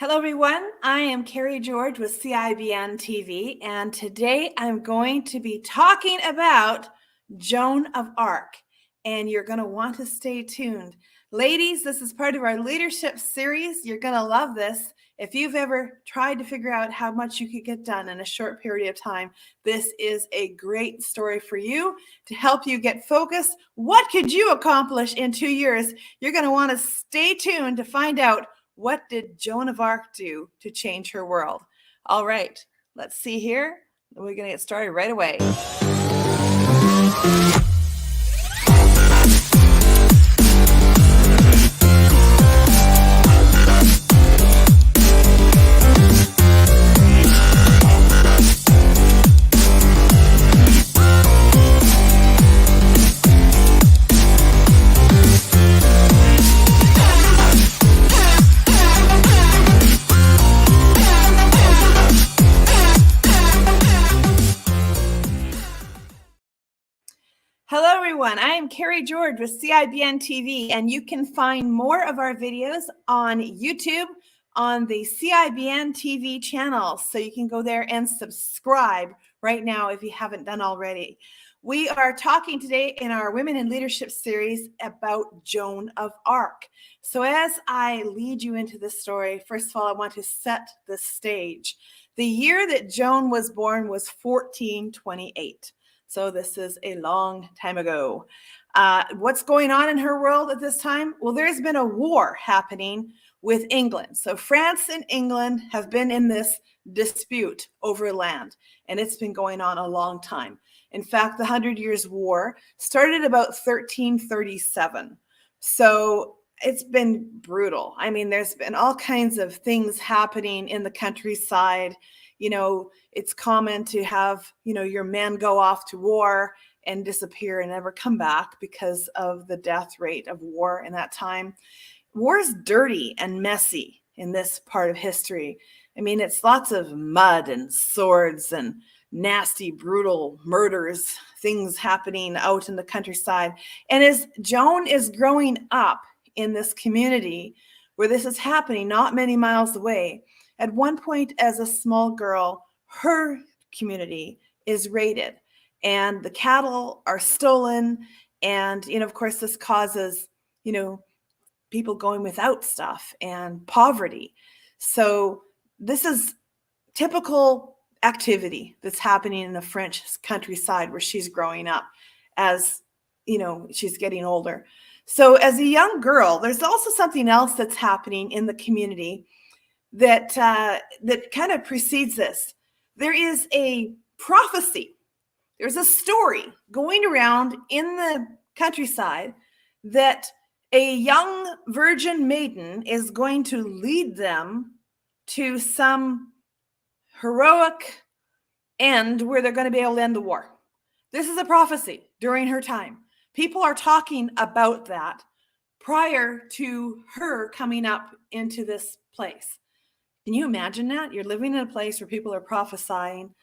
Hello, everyone. I am Carrie George with CIBN TV, and today I'm going to be talking about Joan of Arc, and you're going to want to stay tuned. Ladies, this is part of our leadership series. You're going to love this. If you've ever tried to figure out how much you could get done in a short period of time, this is a great story for you to help you get focused. What could you accomplish in 2 years? You're going to want to stay tuned to find out what did Joan of Arc do to change her world. All right, let's see here. We're going to get started right away. Hello, everyone. I am Carrie George with CIBN TV, and you can find more of our videos on YouTube on the CIBN TV channel. So you can go there and subscribe right now if you haven't done already. We are talking today in our Women in Leadership series about Joan of Arc. So as I lead you into this story, first of all, I want to set the stage. The year that Joan was born was 1428. So this is a long time ago. What's going on in her world at this time? Well, there's been a war happening with England. So France and England have been in this dispute over land, and it's been going on a long time. In fact, the 100 Years' War started about 1337. So it's been brutal. I mean, there's been all kinds of things happening in the countryside. You know, it's common to have, your men go off to war and disappear and never come back because of the death rate of war in that time. War is dirty and messy in this part of history. I mean, it's lots of mud and swords and nasty, brutal murders, things happening out in the countryside. And as Joan is growing up in this community where this is happening, not many miles away, at one point as a small girl, her community is raided and the cattle are stolen. And, of course, this causes, people going without stuff and poverty. So this is typical activity that's happening in the French countryside where she's growing up as, she's getting older. So as a young girl, there's also something else that's happening in the community that kind of precedes this. There is a prophecy. There's a story going around in the countryside that a young virgin maiden is going to lead them to some heroic end where they're going to be able to end the war. This is a prophecy during her time. People are talking about that prior to her coming up into this place. Can you imagine that? You're living in a place where people are prophesying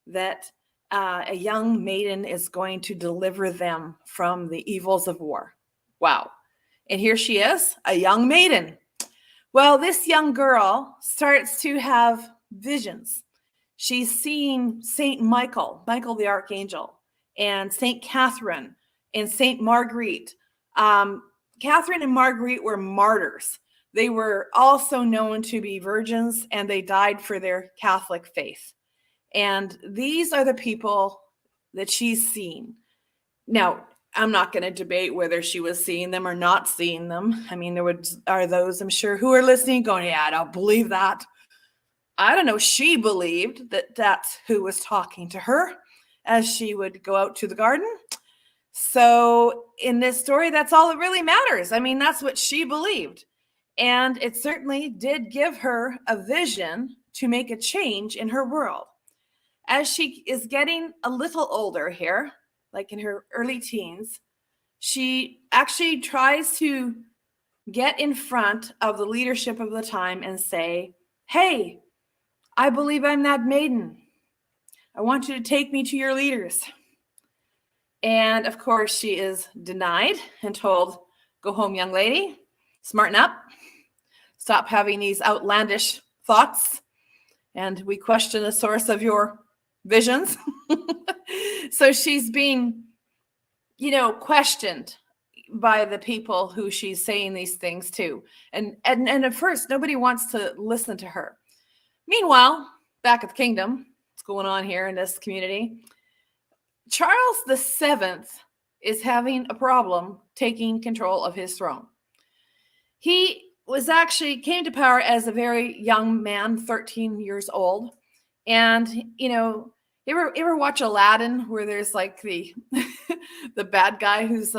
that a young maiden is going to deliver them from the evils of war. Wow. And here she is, a young maiden. Well, this young girl starts to have visions. She's seeing Saint Michael the archangel, and Saint Catherine and Saint Marguerite. Catherine and Marguerite were martyrs. They were also known to be virgins, and they died for their Catholic faith. And these are the people that she's seen. Now, I'm not going to debate whether she was seeing them or not seeing them. I mean, there are those, I'm sure, who are listening going, yeah, I don't believe that. I don't know. She believed that that's who was talking to her as she would go out to the garden. So in this story, that's all that really matters. I mean, that's what she believed. And it certainly did give her a vision to make a change in her world. As she is getting a little older here, like in her early teens, she actually tries to get in front of the leadership of the time and say, hey, I believe I'm that maiden. I want you to take me to your leaders. And of course, she is denied and told, go home, young lady, smarten up, stop having these outlandish thoughts, and we question the source of your visions. So she's being, questioned by the people who she's saying these things to. And at first, nobody wants to listen to her. Meanwhile, back at the kingdom, what's going on here in this community? Charles VII is having a problem taking control of his throne. He came to power as a very young man, 13 years old. And, you ever watch Aladdin, where there's like the the bad guy who's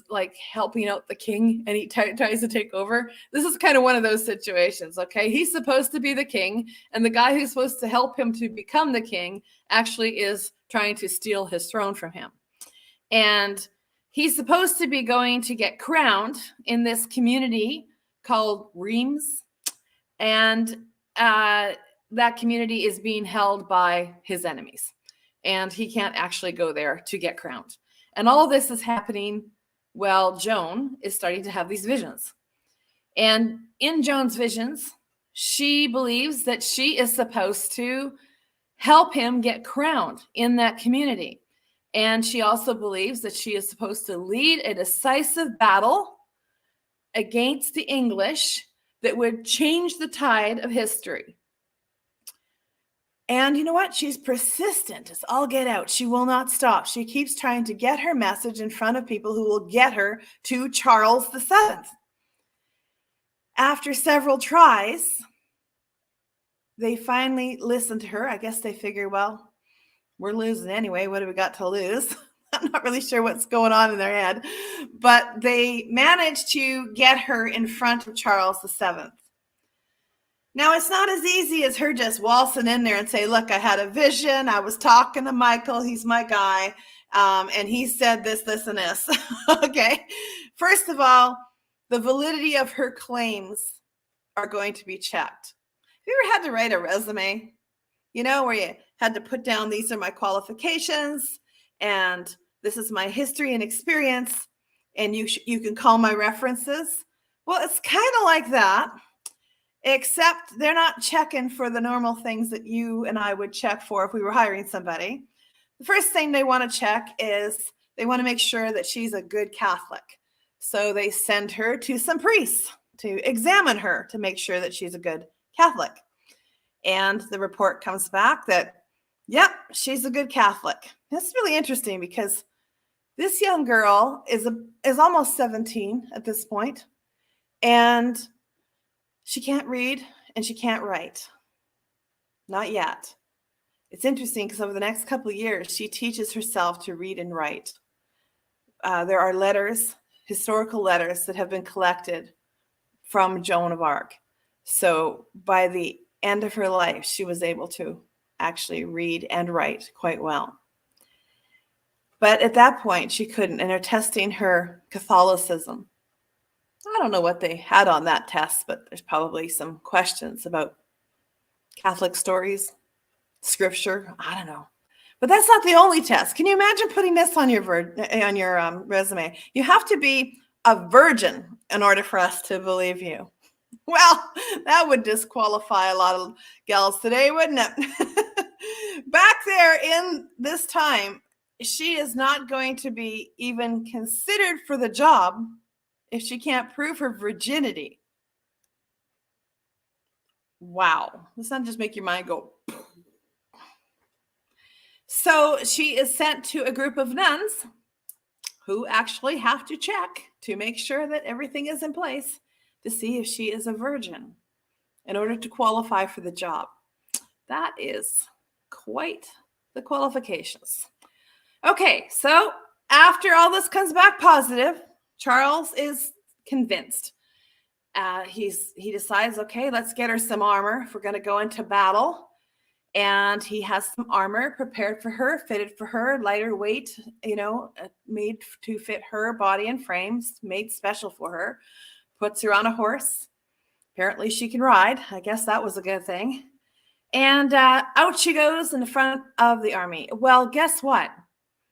like helping out the king, and he tries to take over? This is kind of one of those situations. Okay, he's supposed to be the king, and the guy who's supposed to help him to become the king actually is trying to steal his throne from him. And he's supposed to be going to get crowned in this community called Reims, and that community is being held by his enemies, and he can't actually go there to get crowned. And all of this is happening while Joan is starting to have these visions. And in Joan's visions, she believes that she is supposed to help him get crowned in that community. And she also believes that she is supposed to lead a decisive battle against the English that would change the tide of history. And you know what? She's persistent as all get out. She will not stop. She keeps trying to get her message in front of people who will get her to Charles VII. After several tries, they finally listen to her. I guess they figure, well, we're losing anyway. What do we got to lose? I'm not really sure what's going on in their head. But they managed to get her in front of Charles VII. Now, it's not as easy as her just waltzing in there and say, look, I had a vision. I was talking to Michael. He's my guy. And he said this, this, and this. Okay. First of all, the validity of her claims are going to be checked. Have you ever had to write a resume, where you had to put down, these are my qualifications, and this is my history and experience, and you can call my references? Well, it's kind of like that. Except they're not checking for the normal things that you and I would check for if we were hiring somebody. The first thing they want to check is they want to make sure that she's a good Catholic. So they send her to some priests to examine her to make sure that she's a good Catholic. And the report comes back that, yep, she's a good Catholic. That's really interesting because this young girl is almost 17 at this point, and she can't read and she can't write. Not yet. It's interesting because over the next couple of years, she teaches herself to read and write. There are letters, historical letters that have been collected from Joan of Arc. So by the end of her life, she was able to actually read and write quite well. But at that point, she couldn't, and they're testing her Catholicism. I don't know what they had on that test, but there's probably some questions about Catholic stories, scripture. I don't know. But that's not the only test. Can you imagine putting this on your resume? You have to be a virgin in order for us to believe you. Well, that would disqualify a lot of gals today, wouldn't it? Back there in this time, she is not going to be even considered for the job if she can't prove her virginity. Wow. Does that just make your mind go? So she is sent to a group of nuns who actually have to check to make sure that everything is in place to see if she is a virgin in order to qualify for the job. That is quite the qualifications. Okay, so after all this comes back positive, Charles is convinced. He decides, okay, let's get her some armor if we're going to go into battle. And he has some armor prepared for her, fitted for her, lighter weight, made to fit her body and frames, made special for her. Puts her on a horse. Apparently she can ride. I guess that was a good thing. And out she goes in the front of the army. Well, guess what?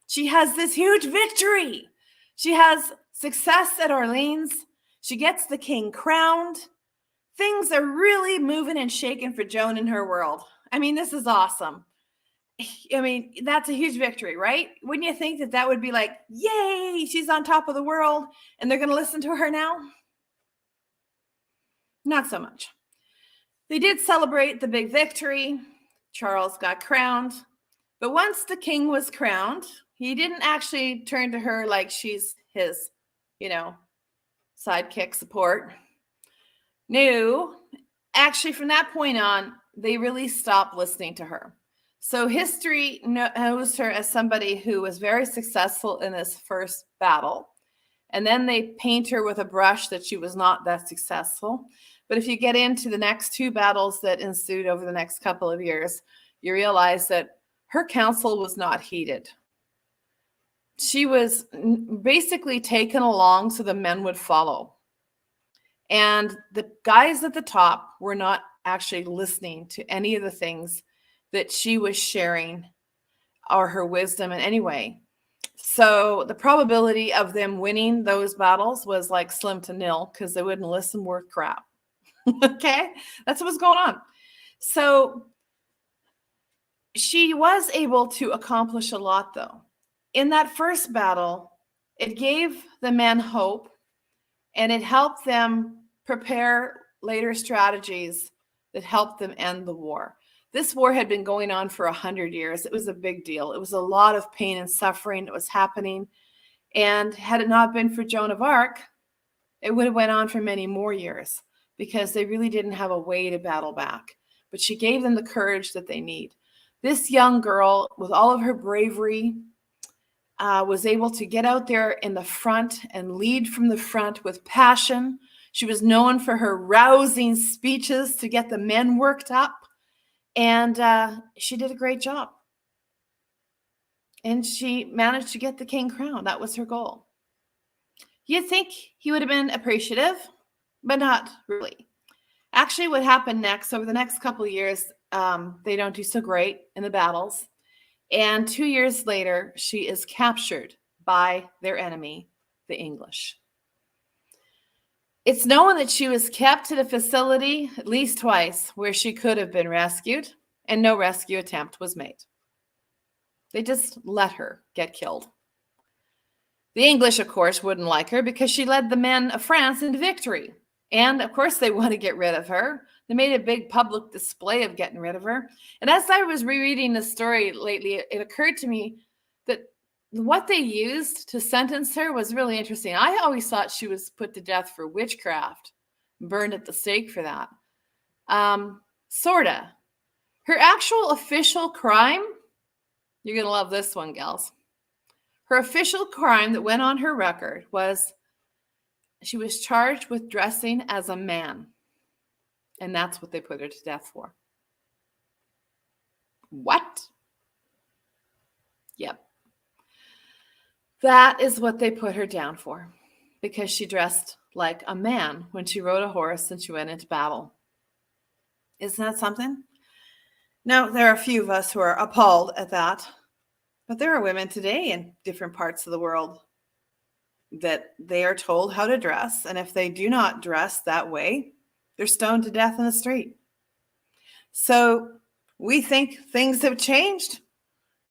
She has this huge victory. She has success at Orleans. She gets the king crowned. Things are really moving and shaking for Joan in her world. I mean, this is awesome. I mean, that's a huge victory, right? Wouldn't you think that that would be like, yay, she's on top of the world and they're going to listen to her now? Not so much. They did celebrate the big victory. Charles got crowned. But once the king was crowned, he didn't actually turn to her like she's his, sidekick support. No, actually, from that point on, they really stopped listening to her. So history knows her as somebody who was very successful in this first battle. And then they paint her with a brush that she was not that successful. But if you get into the next two battles that ensued over the next couple of years, you realize that her counsel was not heeded. She was basically taken along so the men would follow. And the guys at the top were not actually listening to any of the things that she was sharing or her wisdom in any way. So the probability of them winning those battles was like slim to nil because they wouldn't listen worth crap. Okay, that's what was going on. So she was able to accomplish a lot, though. In that first battle, it gave the men hope, and it helped them prepare later strategies that helped them end the war. This war had been going on for 100 years. It was a big deal. It was a lot of pain and suffering that was happening. And had it not been for Joan of Arc, it would have went on for many more years because they really didn't have a way to battle back. But she gave them the courage that they need. This young girl, with all of her bravery, was able to get out there in the front and lead from the front with passion. She was known for her rousing speeches to get the men worked up. And she did a great job. And she managed to get the king crowned. That was her goal. You'd think he would have been appreciative, but not really. Actually, what happened next, over the next couple of years, they don't do so great in the battles. And 2 years later, she is captured by their enemy, the English. It's known that she was kept at a facility at least twice where she could have been rescued, and no rescue attempt was made. They just let her get killed. The English, of course, wouldn't like her because she led the men of France into victory. And, of course, they want to get rid of her. They made a big public display of getting rid of her. And as I was rereading the story lately, it occurred to me that what they used to sentence her was really interesting. I always thought she was put to death for witchcraft, burned at the stake for that. Sorta. Her actual official crime, you're going to love this one, gals. Her official crime that went on her record was she was charged with dressing as a man. And that's what they put her to death for. What? Yep. That is what they put her down for, because she dressed like a man when she rode a horse and she went into battle. Isn't that something? Now, there are a few of us who are appalled at that, but there are women today in different parts of the world that they are told how to dress, and if they do not dress that way, they're stoned to death in the street. So we think things have changed?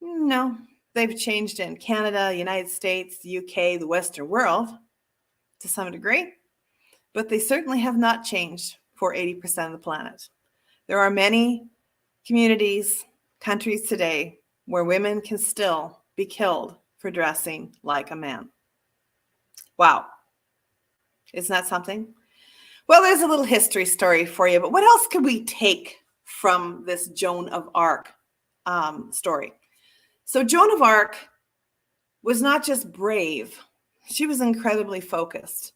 No. They've changed in Canada, United States, the UK, the Western world to some degree, but they certainly have not changed for 80% of the planet. There are many communities, countries today where women can still be killed for dressing like a man. Wow. Isn't that something? Well, there's a little history story for you, but what else could we take from this Joan of Arc story? So Joan of Arc was not just brave, she was incredibly focused.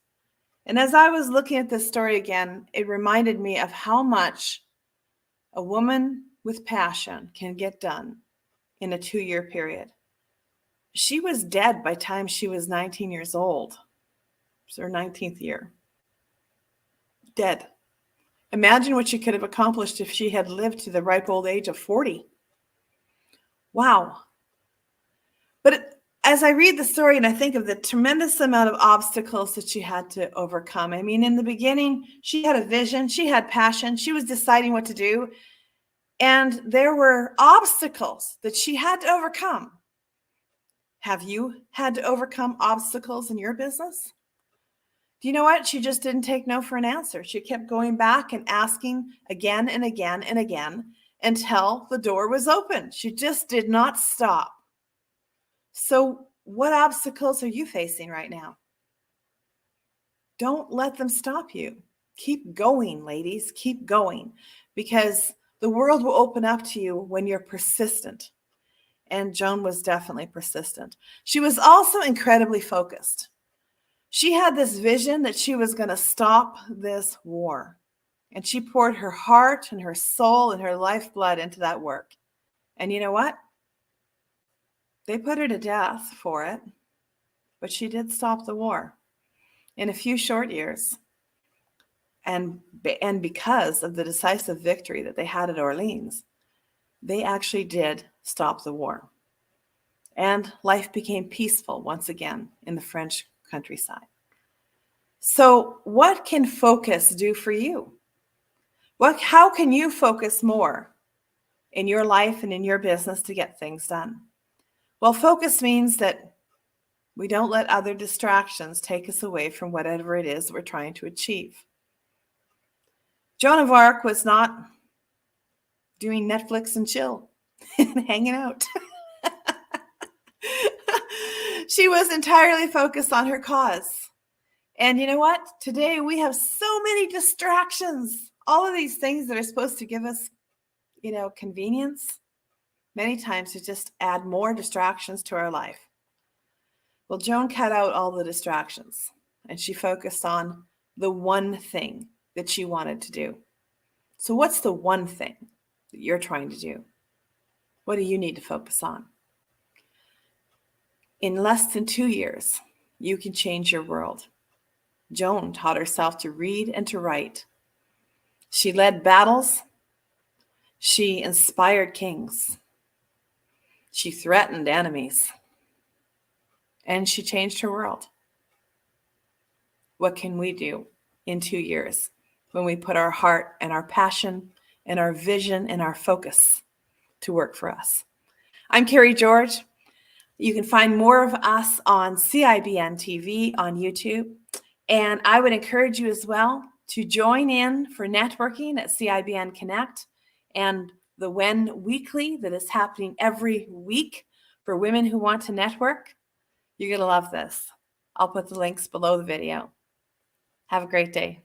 And as I was looking at this story again, it reminded me of how much a woman with passion can get done in a 2-year period. She was dead by the time she was 19 years old. It was her 19th year. Dead. Imagine what she could have accomplished if she had lived to the ripe old age of 40. Wow. But as I read the story and I think of the tremendous amount of obstacles that she had to overcome. I mean, in the beginning, she had a vision, she had passion, she was deciding what to do, and there were obstacles that she had to overcome. Have you had to overcome obstacles in your business? Do you know what? She just didn't take no for an answer. She kept going back and asking again and again and again until the door was open. She just did not stop. So, what obstacles are you facing right now? Don't let them stop you. Keep going, ladies. Keep going, because the world will open up to you when you're persistent. And Joan was definitely persistent. She was also incredibly focused. She had this vision that she was going to stop this war. And she poured her heart and her soul and her lifeblood into that work. And you know what? They put her to death for it, but she did stop the war in a few short years. And because of the decisive victory that they had at Orleans, they actually did stop the war. And life became peaceful once again in the French countryside. So what can focus do for you? How can you focus more in your life and in your business to get things done? Well, focus means that we don't let other distractions take us away from whatever it is we're trying to achieve. Joan of Arc was not doing Netflix and chill and hanging out. She was entirely focused on her cause. And you know what? Today we have so many distractions. All of these things that are supposed to give us, convenience, many times to just add more distractions to our life. Well, Joan cut out all the distractions and she focused on the one thing that she wanted to do. So what's the one thing that you're trying to do? What do you need to focus on? In less than 2 years, you can change your world. Joan taught herself to read and to write. She led battles. She inspired kings. She threatened enemies. And she changed her world. What can we do in 2 years when we put our heart and our passion and our vision and our focus to work for us? I'm Carrie George. You can find more of us on CIBN TV on YouTube. And I would encourage you as well to join in for networking at CIBN Connect and the WEN Weekly that is happening every week for women who want to network. You're going to love this. I'll put the links below the video. Have a great day.